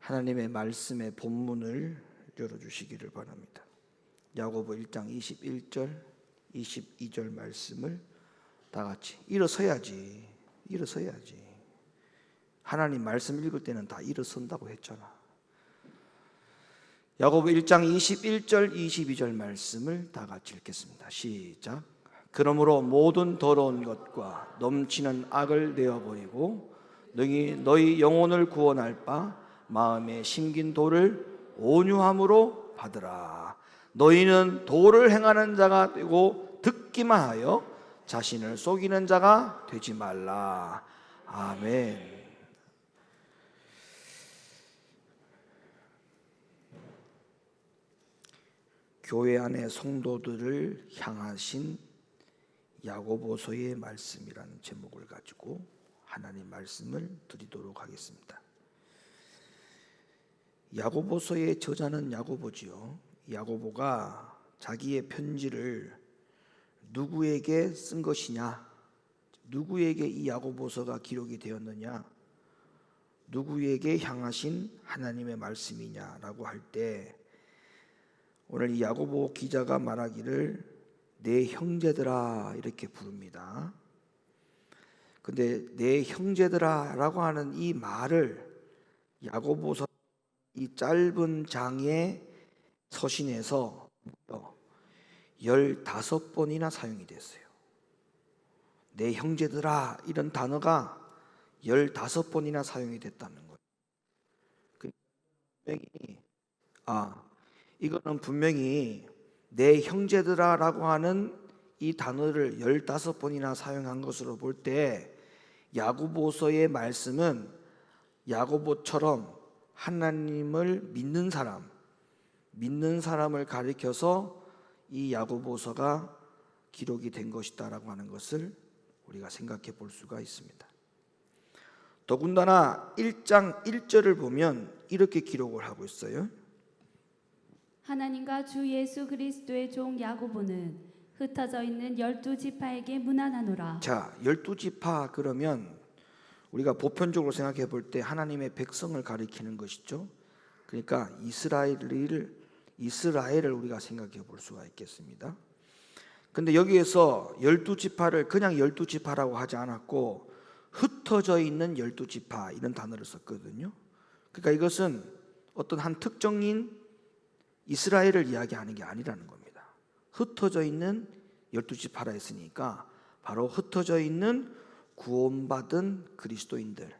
하나님의 말씀의 본문을 열어주시기를 바랍니다. 야고보 1장 21절 22절 말씀을 다 같이 일어서야지. 하나님 말씀 읽을 때는 다 일어선다고 했잖아. 야고보 1장 21절 22절 말씀을 다 같이 읽겠습니다. 시작. 그러므로 모든 더러운 것과 넘치는 악을 내어버리고 너희 영혼을 구원할 바 마음에 심긴 도를 온유함으로 받으라. 너희는 도를 행하는 자가 되고 듣기만 하여 자신을 속이는 자가 되지 말라. 아멘. 교회 안의 성도들을 향하신 야고보서의 말씀이라는 제목을 가지고 하나님 말씀을 드리도록 하겠습니다. 야고보서의 저자는 야고보지요. 야고보가 자기의 편지를 누구에게 쓴 것이냐, 누구에게 이 야고보서가 기록이 되었느냐, 누구에게 향하신 하나님의 말씀이냐라고 할 때 오늘 이 야고보 기자가 말하기를 내 형제들아 이렇게 부릅니다. 근데 내 형제들아라고 하는 이 말을 야고보서 이 짧은 장의 서신에서 15번이나 사용이 됐어요. 내 형제들아 이런 단어가 15번이나 사용이 됐다는 거예요. 이거는 분명히 내 형제들아라고 하는 이 단어를 15번이나 사용한 것으로 볼 때 야고보서의 말씀은 야고보처럼 하나님을 믿는 사람을 가리켜서 이 야고보서가 기록이 된 것이다라고 하는 것을 우리가 생각해 볼 수가 있습니다. 더군다나 1장 1절을 보면 이렇게 기록을 하고 있어요. 하나님과 주 예수 그리스도의 종 야고보는 흩어져 있는 12지파에게 문안하노라. 자, 12지파 그러면 우리가 보편적으로 생각해 볼 때 하나님의 백성을 가리키는 것이죠. 그러니까 이스라엘을 우리가 생각해 볼 수가 있겠습니다. 근데 여기에서 12지파를 그냥 12지파라고 하지 않았고 흩어져 있는 12지파 이런 단어를 썼거든요. 그러니까 이것은 어떤 한 특정인 이스라엘을 이야기하는 게 아니라는 겁니다. 흩어져 있는 12지파라 했으니까 바로 흩어져 있는 구원받은 그리스도인들,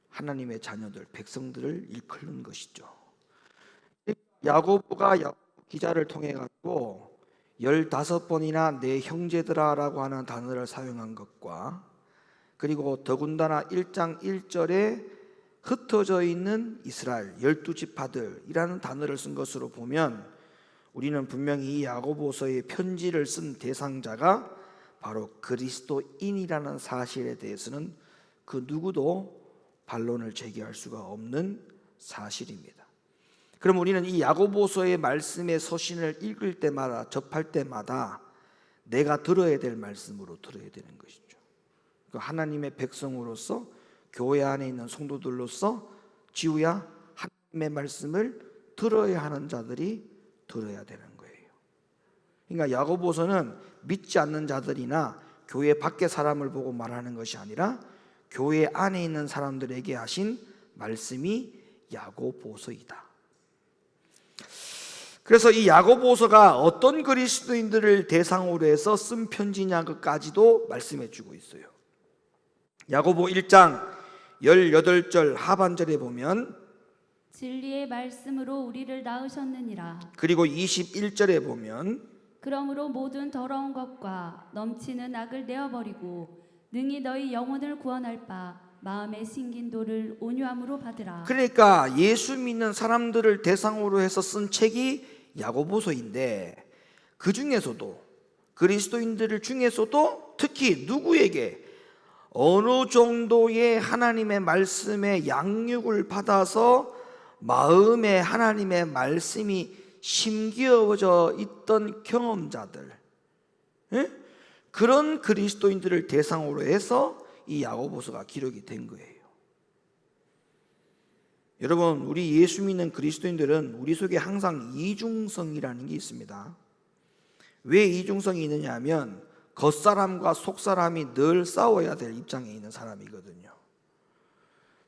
하나님의 자녀들, 백성들을 일컫는 것이죠. 야고보가 기자를 통해 가지고 15번이나 내 형제들아라고 하는 단어를 사용한 것과 그리고 더군다나 1장 1절에 흩어져 있는 이스라엘 12지파들이라는 단어를 쓴 것으로 보면 우리는 분명히 이 야고보서의 편지를 쓴 대상자가 바로 그리스도인이라는 사실에 대해서는 그 누구도 반론을 제기할 수가 없는 사실입니다. 그럼 우리는 이 야고보서의 말씀의 서신을 읽을 때마다 접할 때마다 내가 들어야 될 말씀으로 들어야 되는 것이죠. 하나님의 백성으로서 교회 안에 있는 성도들로서 지우야 하나님의 말씀을 들어야 하는 자들이 들어야 되는 거예요. 그러니까 야고보서는 믿지 않는 자들이나 교회 밖의 사람을 보고 말하는 것이 아니라 교회 안에 있는 사람들에게 하신 말씀이 야고보서이다. 그래서 이 야고보서가 어떤 그리스도인들을 대상으로 해서 쓴 편지냐까지도 말씀해 주고 있어요. 야고보 1장 18절 하반절에 보면 진리의 말씀으로 우리를 낳으셨느니라. 그리고 21절에 보면 그러므로 모든 더러운 것과 넘치는 악을 내어버리고 능히 너희 영혼을 구원할 바 마음에 심긴 도를 온유함으로 받으라. 그러니까 예수 믿는 사람들을 대상으로 해서 쓴 책이 야고보서인데 그 중에서도 그리스도인들 중에서도 특히 누구에게 어느 정도의 하나님의 말씀의 양육을 받아서 마음에 하나님의 말씀이 심기어져 있던 경험자들, 그런 그리스도인들을 대상으로 해서 이 야고보서가 기록이 된 거예요. 여러분, 우리 예수 믿는 그리스도인들은 우리 속에 항상 이중성이라는 게 있습니다. 왜 이중성이 있느냐 하면 겉사람과 속사람이 늘 싸워야 될 입장에 있는 사람이거든요.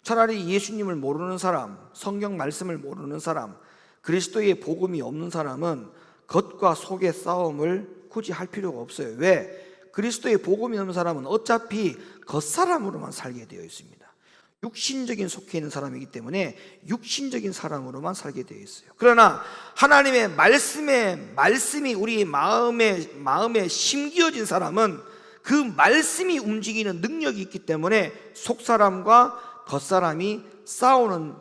차라리 예수님을 모르는 사람, 성경 말씀을 모르는 사람, 그리스도의 복음이 없는 사람은 겉과 속의 싸움을 굳이 할 필요가 없어요. 왜? 그리스도의 복음이 없는 사람은 어차피 겉사람으로만 살게 되어 있습니다. 육신적인 속해 있는 사람이기 때문에 육신적인 사람으로만 살게 되어 있어요. 그러나 하나님의 말씀이 우리 마음에 심기어진 사람은 그 말씀이 움직이는 능력이 있기 때문에 속사람과 겉사람이 싸우는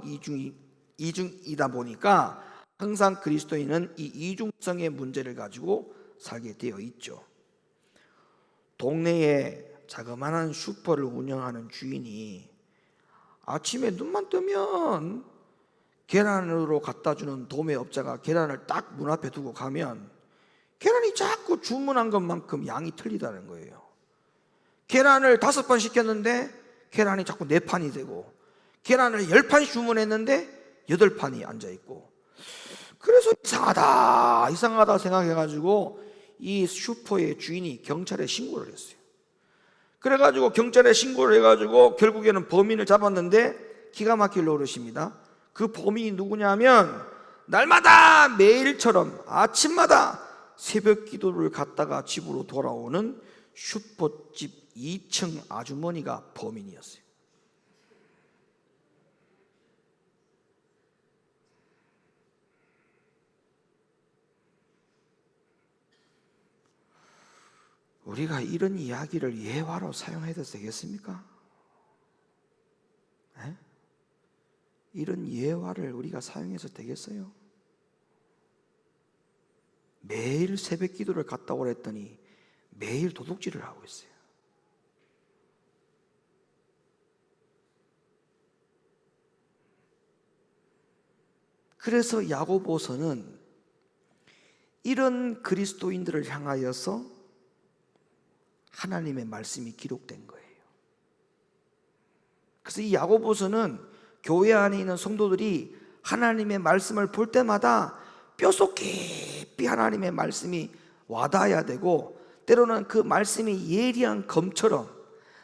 이중이다 보니까 항상 그리스도인은 이 이중성의 문제를 가지고 살게 되어 있죠. 동네에 자그마한 슈퍼를 운영하는 주인이 아침에 눈만 뜨면 계란으로 갖다 주는 도매업자가 계란을 딱 문 앞에 두고 가면 계란이 자꾸 주문한 것만큼 양이 틀리다는 거예요. 계란을 5판 시켰는데 계란이 자꾸 4판이 되고, 계란을 10판 주문했는데 8판이 앉아있고, 그래서 이상하다 생각해가지고 이 슈퍼의 주인이 경찰에 신고를 했어요. 그래가지고 경찰에 신고를 해가지고 결국에는 범인을 잡았는데 기가 막힐 노릇입니다. 그 범인이 누구냐면 날마다 매일처럼 아침마다 새벽 기도를 갔다가 집으로 돌아오는 슈퍼집 2층 아주머니가 범인이었어요. 우리가 이런 이야기를 예화로 사용해도 되겠습니까? 에? 이런 예화를 우리가 사용해서 되겠어요? 매일 새벽 기도를 갔다 오랬더니 매일 도둑질을 하고 있어요. 그래서 야고보서는 이런 그리스도인들을 향하여서 하나님의 말씀이 기록된 거예요. 그래서 이 야고보서는 교회 안에 있는 성도들이 하나님의 말씀을 볼 때마다 뼛속 깊이 하나님의 말씀이 와닿아야 되고, 때로는 그 말씀이 예리한 검처럼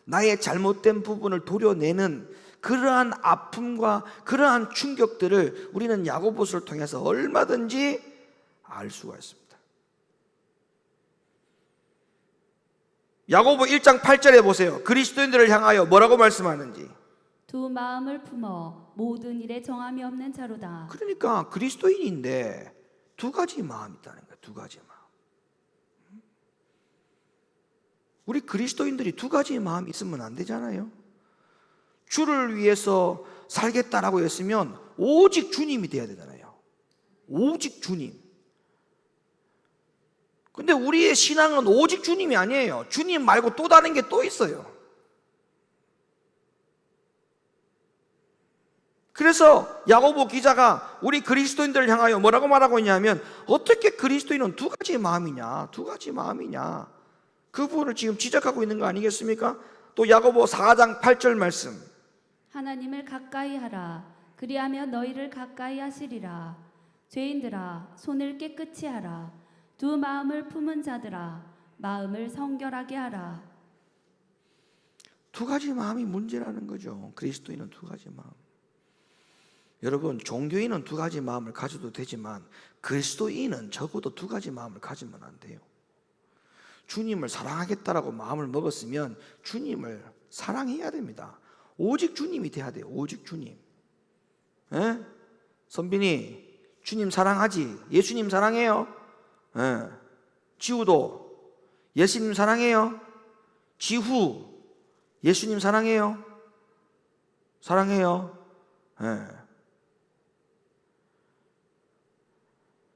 나의 잘못된 부분을 도려내는 그러한 아픔과 그러한 충격들을 우리는 야고보서를 통해서 얼마든지 알 수가 있습니다. 야고보 1장 8절에 보세요. 그리스도인들을 향하여 뭐라고 말씀하는지. 두 마음을 품어 모든 일에 정함이 없는 자로다. 그러니까 그리스도인인데 두 가지 마음이 있다는 거예요. 두 가지 마음. 우리 그리스도인들이 두 가지 마음이 있으면 안 되잖아요. 주를 위해서 살겠다라고 했으면 오직 주님이 돼야 되잖아요. 오직 주님. 근데 우리의 신앙은 오직 주님이 아니에요. 주님 말고 또 다른 게 또 있어요. 그래서 야고보 기자가 우리 그리스도인들을 향하여 뭐라고 말하고 있냐면, 어떻게 그리스도인은 두 가지 마음이냐, 두 가지 마음이냐, 그 부분을 지금 지적하고 있는 거 아니겠습니까? 또 야고보 4장 8절 말씀. 하나님을 가까이 하라. 그리하면 너희를 가까이 하시리라. 죄인들아, 손을 깨끗이 하라. 두 마음을 품은 자들아, 마음을 성결하게 하라. 두 가지 마음이 문제라는 거죠. 그리스도인은 두 가지 마음. 여러분, 종교인은 두 가지 마음을 가져도 되지만 그리스도인은 적어도 두 가지 마음을 가지면 안 돼요. 주님을 사랑하겠다라고 마음을 먹었으면 주님을 사랑해야 됩니다. 오직 주님이 돼야 돼요. 오직 주님. 에? 선빈이 주님 사랑하지? 예수님 사랑해요? 에. 지우도 예수님 사랑해요? 지후 예수님 사랑해요? 사랑해요? 예.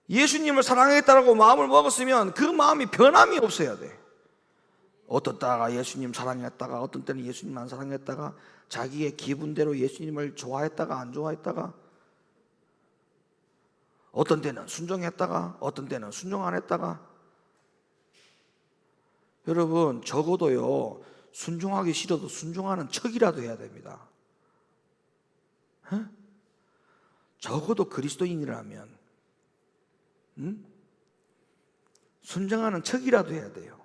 예수님을 사랑하겠다고 마음을 먹었으면 그 마음이 변함이 없어야 돼. 어떤 때가 예수님 사랑했다가, 어떤 때는 예수님 안 사랑했다가, 자기의 기분대로 예수님을 좋아했다가 안 좋아했다가, 어떤 때는 순종했다가 어떤 때는 순종 안 했다가. 여러분, 적어도요, 순종하기 싫어도 순종하는 척이라도 해야 됩니다. 에? 적어도 그리스도인이라면 순종하는 척이라도 해야 돼요.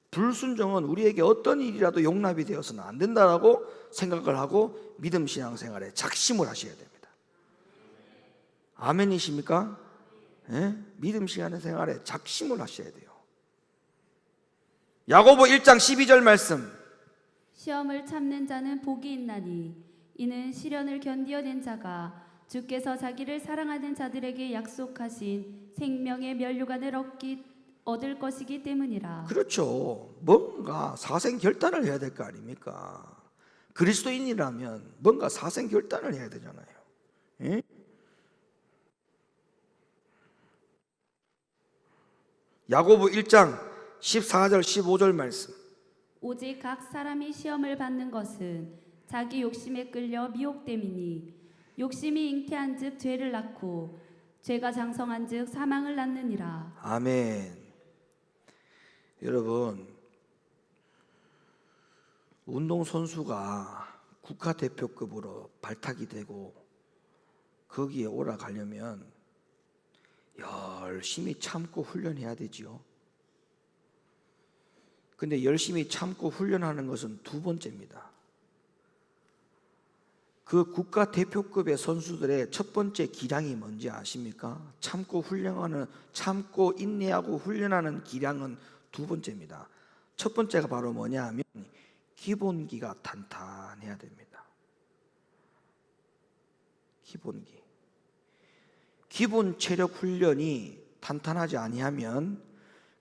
불순종은 우리에게 어떤 일이라도 용납이 되어서는 안 된다라고 생각을 하고 믿음 신앙생활에 작심을 하셔야 됩니다. 아멘이십니까? 예? 믿음 신앙생활에 작심을 하셔야 돼요. 야고보 1장 12절 말씀. 시험을 참는 자는 복이 있나니 이는 시련을 견디어낸 자가 주께서 자기를 사랑하는 자들에게 약속하신 생명의 면류관을 얻을 것이기 때문이라. 그렇죠. 뭔가 사생 결단을 해야 될 거 아닙니까? 그리스도인이라면 뭔가 사생 결단을 해야 되잖아요. 예? 야고보 1장 14절 15절 말씀. 오직 각 사람이 시험을 받는 것은 자기 욕심에 끌려 미혹됨이니 욕심이 잉태한즉 죄를 낳고 죄가 장성한즉 사망을 낳느니라. 아멘. 여러분, 운동선수가 국가대표급으로 발탁이 되고 거기에 올라가려면 열심히 참고 훈련해야 되지요. 근데 열심히 참고 훈련하는 것은 두 번째입니다. 그 국가대표급의 선수들의 첫 번째 기량이 뭔지 아십니까? 참고 인내하고 훈련하는 기량은 두 번째입니다. 첫 번째가 바로 뭐냐 하면 기본기가 탄탄해야 됩니다. 기본 체력 훈련이 탄탄하지 아니하면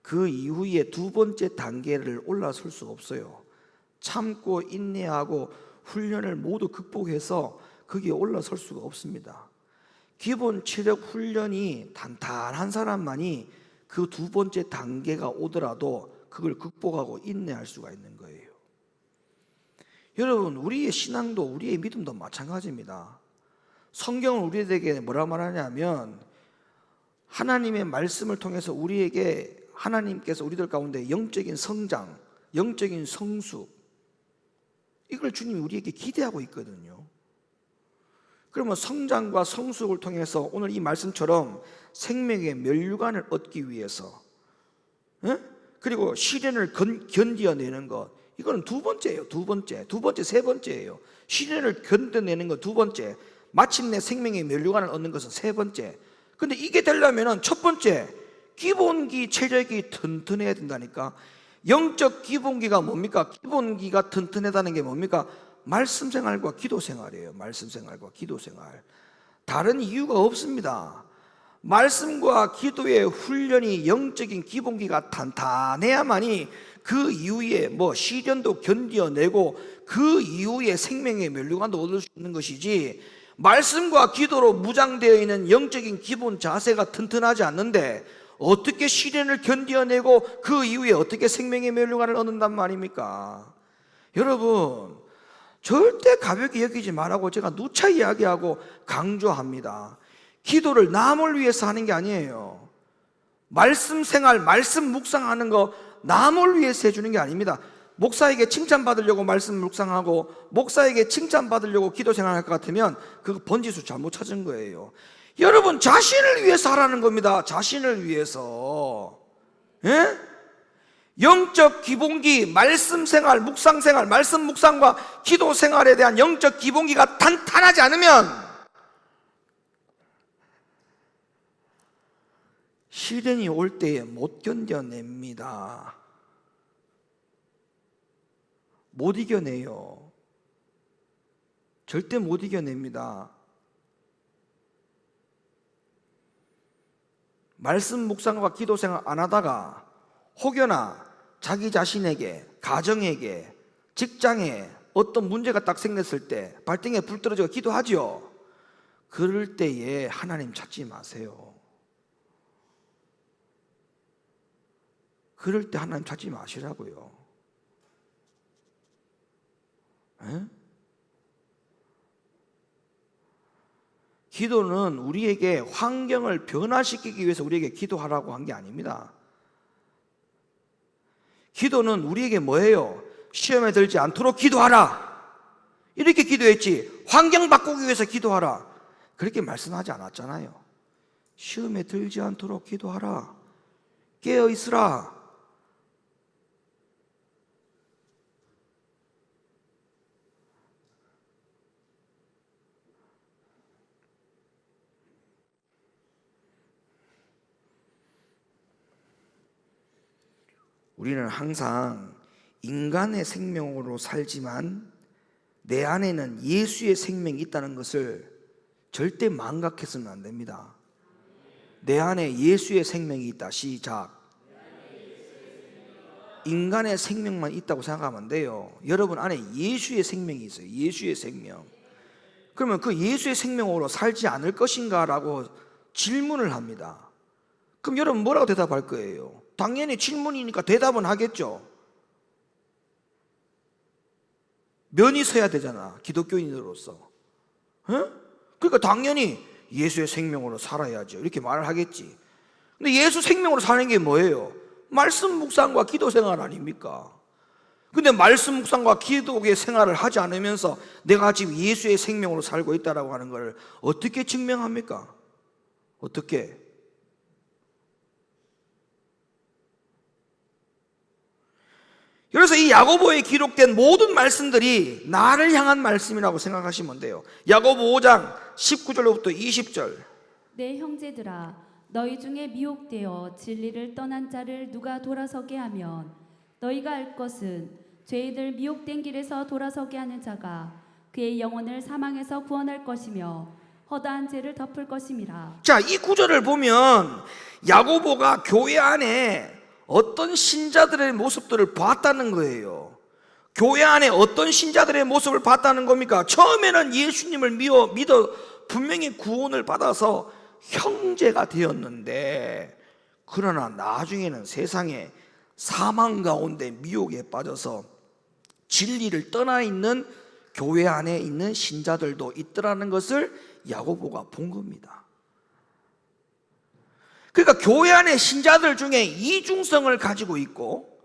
그 이후에 두 번째 단계를 올라설 수 없어요. 참고 인내하고 훈련을 모두 극복해서 거기에 올라설 수가 없습니다. 기본 체력 훈련이 탄탄한 사람만이 그 두 번째 단계가 오더라도 그걸 극복하고 인내할 수가 있는 거예요. 여러분, 우리의 신앙도 우리의 믿음도 마찬가지입니다. 성경은 우리에게 뭐라 말하냐면 하나님의 말씀을 통해서 우리에게 하나님께서 우리들 가운데 영적인 성장, 영적인 성숙, 이걸 주님이 우리에게 기대하고 있거든요. 그러면 성장과 성숙을 통해서 오늘 이 말씀처럼 생명의 면류관을 얻기 위해서 그리고 시련을 견디어내는 것, 이거는 두 번째예요. 두 번째, 세 번째예요. 시련을 견뎌내는 것 두 번째, 마침내 생명의 면류관을 얻는 것은 세 번째. 근데 이게 되려면 첫 번째, 기본기 체력이 튼튼해야 된다니까. 영적 기본기가 뭡니까? 기본기가 튼튼하다는 게 뭡니까? 말씀 생활과 기도 생활이에요. 말씀 생활과 기도 생활. 다른 이유가 없습니다. 말씀과 기도의 훈련이 영적인 기본기가 탄탄해야만이 그 이후에 시련도 견뎌내고 그 이후에 생명의 면류관도 얻을 수 있는 것이지, 말씀과 기도로 무장되어 있는 영적인 기본 자세가 튼튼하지 않는데 어떻게 시련을 견뎌내고 그 이후에 어떻게 생명의 면류관을 얻는단 말입니까? 여러분, 절대 가볍게 여기지 말라고 제가 누차 이야기하고 강조합니다. 기도를 남을 위해서 하는 게 아니에요. 말씀 생활, 말씀 묵상하는 거 남을 위해서 해주는 게 아닙니다. 목사에게 칭찬받으려고 말씀 묵상하고 목사에게 칭찬받으려고 기도 생활할 것 같으면 그거 번지수 잘못 찾은 거예요. 여러분, 자신을 위해서 하라는 겁니다. 자신을 위해서. 예? 영적 기본기, 말씀 생활, 묵상 생활, 말씀 묵상과 기도 생활에 대한 영적 기본기가 탄탄하지 않으면 시련이 올 때에 못 견뎌냅니다. 못 이겨내요. 절대 못 이겨냅니다. 말씀 묵상과 기도 생활 안 하다가 혹여나 자기 자신에게, 가정에게, 직장에 어떤 문제가 딱 생겼을 때 발등에 불 떨어지고 기도하죠. 그럴 때에 하나님 찾지 마세요. 그럴 때 하나님 찾지 마시라고요. 에? 기도는 우리에게 환경을 변화시키기 위해서 우리에게 기도하라고 한 게 아닙니다. 기도는 우리에게 뭐예요? 시험에 들지 않도록 기도하라. 이렇게 기도했지. 환경 바꾸기 위해서 기도하라. 그렇게 말씀하지 않았잖아요. 시험에 들지 않도록 기도하라. 깨어 있으라. 우리는 항상 인간의 생명으로 살지만 내 안에는 예수의 생명이 있다는 것을 절대 망각해서는 안 됩니다. 내 안에 예수의 생명이 있다. 시작. 인간의 생명만 있다고 생각하면 안 돼요. 여러분 안에 예수의 생명이 있어요. 예수의 생명. 그러면 그 예수의 생명으로 살지 않을 것인가 라고 질문을 합니다. 그럼 여러분 뭐라고 대답할 거예요? 당연히 질문이니까 대답은 하겠죠. 면이 서야 되잖아, 기독교인으로서. 그러니까 당연히 예수의 생명으로 살아야죠, 이렇게 말을 하겠지. 근데 예수 생명으로 사는 게 뭐예요? 말씀 묵상과 기도 생활 아닙니까? 근데 말씀 묵상과 기도의 생활을 하지 않으면서 내가 지금 예수의 생명으로 살고 있다라고 하는 걸 어떻게 증명합니까? 어떻게? 그래서 이 야고보에 기록된 모든 말씀들이 나를 향한 말씀이라고 생각하시면 돼요. 야고보 5장 19절로부터 20절. 내 형제들아, 너희 중에 미혹되어 진리를 떠난 자를 누가 돌아서게 하면 너희가 알 것은 죄인을 미혹된 길에서 돌아서게 하는 자가 그의 영혼을 사망에서 구원할 것이며 허다한 죄를 덮을 것임이라. 자, 이 구절을 보면 야고보가 교회 안에 어떤 신자들의 모습들을 봤다는 거예요. 교회 안에 어떤 신자들의 모습을 봤다는 겁니까? 처음에는 예수님을 믿어 분명히 구원을 받아서 형제가 되었는데, 그러나 나중에는 세상에 사망 가운데 미혹에 빠져서 진리를 떠나 있는 교회 안에 있는 신자들도 있더라는 것을 야고보가 본 겁니다. 그러니까 교회 안에 신자들 중에 이중성을 가지고 있고,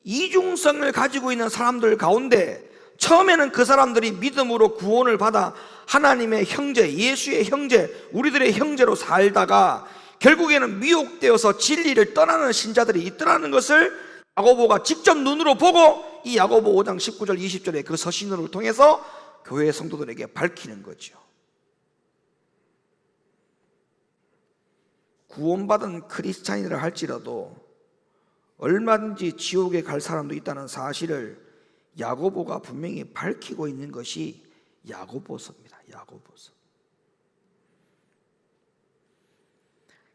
이중성을 가지고 있는 사람들 가운데 처음에는 그 사람들이 믿음으로 구원을 받아 하나님의 형제, 예수의 형제, 우리들의 형제로 살다가 결국에는 미혹되어서 진리를 떠나는 신자들이 있더라는 것을 야고보가 직접 눈으로 보고 이 야고보 5장 19절 20절의 그 서신을 통해서 교회 성도들에게 밝히는 거죠. 구원받은 크리스찬이라 할지라도 얼마든지 지옥에 갈 사람도 있다는 사실을 야고보가 분명히 밝히고 있는 것이 야고보서입니다. 야고보서.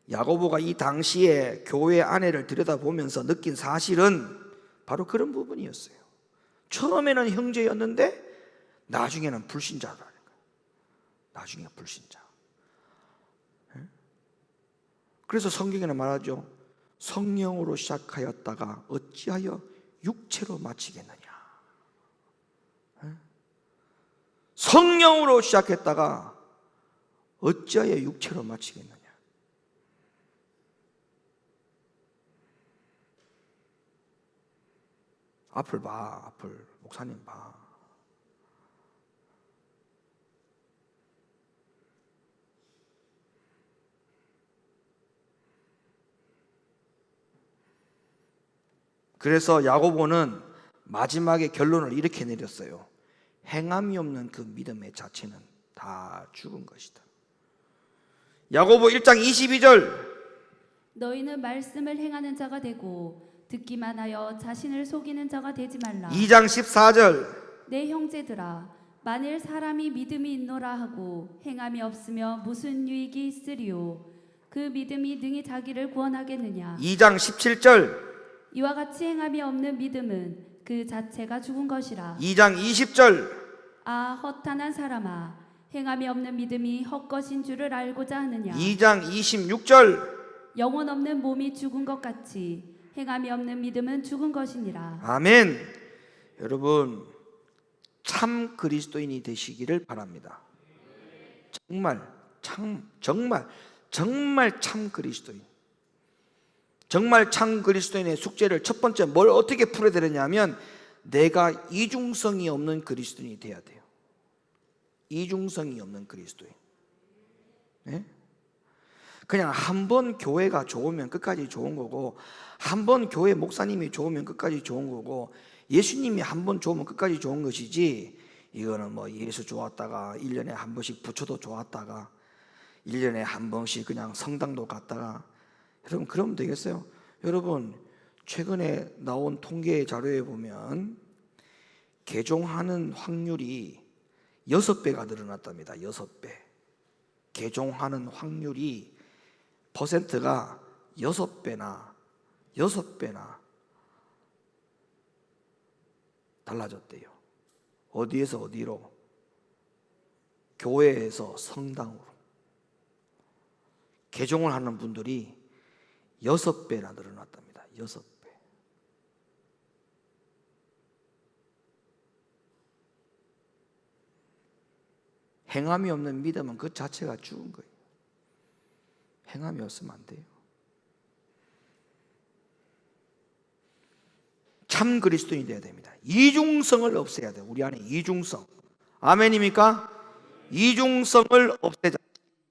야고보가 이 당시에 교회 안에를 들여다보면서 느낀 사실은 바로 그런 부분이었어요. 처음에는 형제였는데 나중에는 불신자라는 거예요. 나중에 불신자. 그래서 성경에는 말하죠. 성령으로 시작하였다가 어찌하여 육체로 마치겠느냐. 성령으로 시작했다가 어찌하여 육체로 마치겠느냐. 앞을 봐, 앞을. 목사님 봐. 그래서 야고보는 마지막에 결론을 이렇게 내렸어요. 행함이 없는 그 믿음의 자체는 다 죽은 것이다. 야고보 1장 22절. 너희는 말씀을 행하는 자가 되고 듣기만 하여 자신을 속이는 자가 되지 말라. 2장 14절. 내 형제들아, 만일 사람이 믿음이 있노라 하고 행함이 없으며 무슨 유익이 있으리요? 그 믿음이 능히 자기를 구원하겠느냐? 2장 17절. 이와 같이 행함이 없는 믿음은 그 자체가 죽은 것이라. 2장 20절. 아, 허탄한 사람아, 행함이 없는 믿음이 헛것인 줄을 알고자 하느냐? 2장 26절. 영혼 없는 몸이 죽은 것 같이 행함이 없는 믿음은 죽은 것이니라. 아멘. 여러분, 참 그리스도인이 되시기를 바랍니다. 정말 참 그리스도인. 정말 참 그리스도인의 숙제를 첫 번째 뭘 어떻게 풀어야 되느냐면 내가 이중성이 없는 그리스도인이 돼야 돼요. 이중성이 없는 그리스도인. 네? 그냥 한 번 교회가 좋으면 끝까지 좋은 거고, 한 번 교회 목사님이 좋으면 끝까지 좋은 거고, 예수님이 한 번 좋으면 끝까지 좋은 것이지, 이거는 뭐 예수 좋았다가 1년에 한 번씩 부처도 좋았다가 1년에 한 번씩 그냥 성당도 갔다가, 여러분 그러면 되겠어요? 여러분 최근에 나온 통계 자료에 보면 개종하는 확률이 6배가 늘어났답니다. 6배. 개종하는 확률이 퍼센트가 6배나 달라졌대요. 어디에서 어디로? 교회에서 성당으로. 개종을 하는 분들이 6배나 늘어났답니다. 6배. 행함이 없는 믿음은 그 자체가 죽은 거예요. 행함이 없으면 안 돼요. 참 그리스도인이 되어야 됩니다. 이중성을 없애야 돼요. 우리 안에 이중성. 아멘입니까? 이중성을 없애자.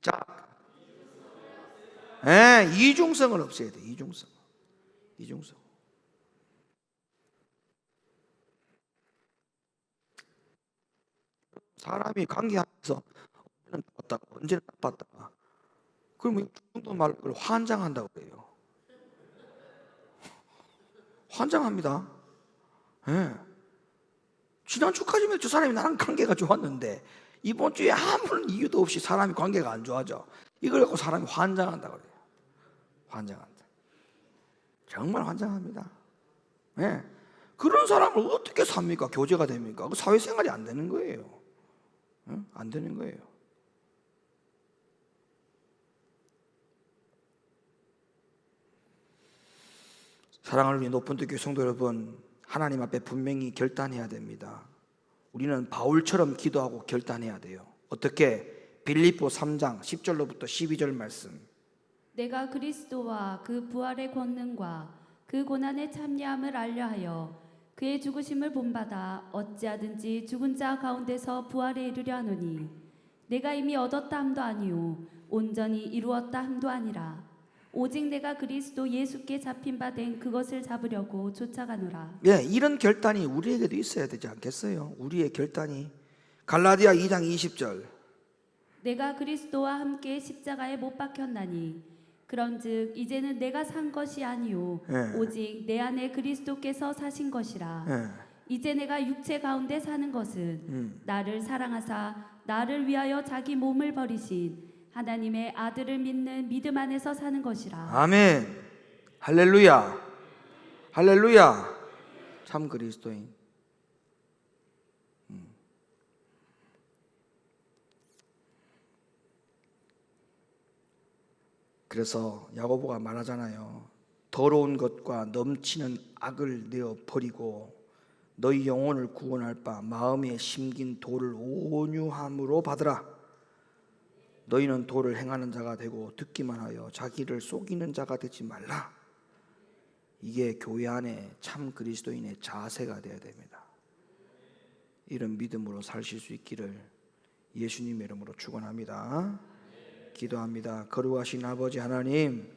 자, 네, 이중성을 없애야 돼요. 이중성. 사람이 관계하면서 언제는 나빴다가 언제는 나빴다가, 그러면 그 정도 말로 그걸 환장한다고 그래요. 환장합니다. 네. 지난주까지만 저 사람이 나랑 관계가 좋았는데 이번 주에 아무런 이유도 없이 사람이 관계가 안 좋아져. 이걸 갖고 사람이 환장한다고 그래요. 환장한다. 정말 환장합니다. 네. 그런 사람을 어떻게 삽니까? 교제가 됩니까? 그 사회생활이 안 되는 거예요. 네? 안 되는 거예요. 사랑하는 우리 높은 교회 성도 여러분, 하나님 앞에 분명히 결단해야 됩니다. 우리는 바울처럼 기도하고 결단해야 돼요. 어떻게? 빌립보 3장 10절로부터 12절 말씀. 내가 그리스도와 그 부활의 권능과 그 고난의 참여함을 알려하여 그의 죽으심을 본받아 어찌하든지 죽은 자 가운데서 부활에 이르려 하노니 내가 이미 얻었다 함도 아니요 온전히 이루었다 함도 아니라 오직 내가 그리스도 예수께 잡힌 바 된 그것을 잡으려고 쫓아가노라. 예, 이런 결단이 우리에게도 있어야 되지 않겠어요? 우리의 결단이. 갈라디아 2장 20절. 내가 그리스도와 함께 십자가에 못 박혔나니 그런즉 이제는 내가 산 것이 아니요 예. 오직 내 안에 그리스도께서 사신 것이라. 예. 이제 내가 육체 가운데 사는 것은 나를 사랑하사 나를 위하여 자기 몸을 버리신 하나님의 아들을 믿는 믿음 안에서 사는 것이라. 아멘. 할렐루야. 할렐루야. 참 그리스도인. 그래서 야고보가 말하잖아요. 더러운 것과 넘치는 악을 내어 버리고 너희 영혼을 구원할 바 마음에 심긴 도를 온유함으로 받으라. 너희는 도를 행하는 자가 되고 듣기만 하여 자기를 속이는 자가 되지 말라. 이게 교회 안에 참 그리스도인의 자세가 되어야 됩니다. 이런 믿음으로 사실 수 있기를 예수님의 이름으로 축원합니다. 기도합니다. 거룩하신 아버지 하나님,